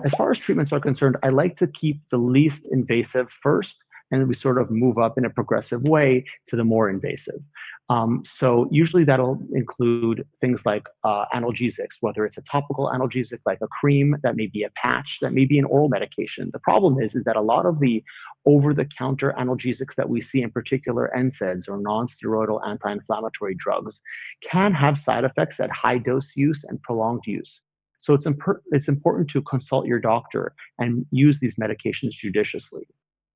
As far as treatments are concerned, I like to keep the least invasive first, and then we sort of move up in a progressive way to the more invasive. So usually that'll include things like analgesics, whether it's a topical analgesic like a cream, that may be a patch, that may be an oral medication. The problem is that a lot of the over-the-counter analgesics that we see, in particular NSAIDs or non-steroidal anti-inflammatory drugs, can have side effects at high dose use and prolonged use. So it's important to consult your doctor and use these medications judiciously.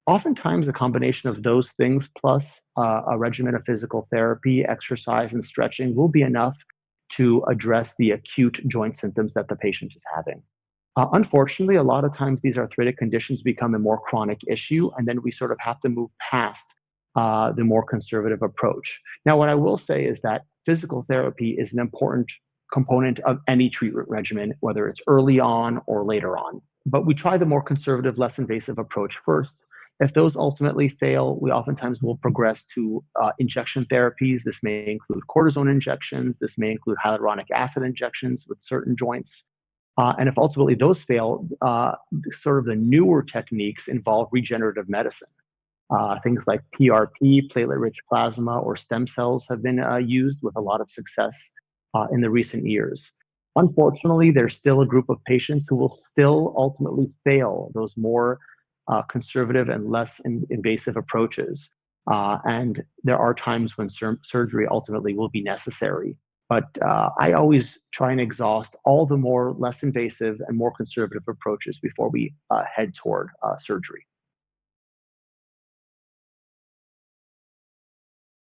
Oftentimes, a combination of those things plus a regimen of physical therapy, exercise, and stretching will be enough to address the acute joint symptoms that the patient is having. Unfortunately, a lot of times these arthritic conditions become a more chronic issue, and then we sort of have to move past the more conservative approach. Now, what I will say is that physical therapy is an important component of any treatment regimen, whether it's early on or later on. But we try the more conservative, less invasive approach first. If those ultimately fail, we oftentimes will progress to injection therapies. This may include cortisone injections. This may include hyaluronic acid injections with certain joints. And if ultimately those fail, sort of the newer techniques involve regenerative medicine. Things like PRP, platelet-rich plasma, or stem cells have been used with a lot of success in the recent years. Unfortunately, there's still a group of patients who will still ultimately fail those more conservative and less invasive approaches. And there are times when surgery ultimately will be necessary. But I always try and exhaust all the more less invasive and more conservative approaches before we head toward surgery.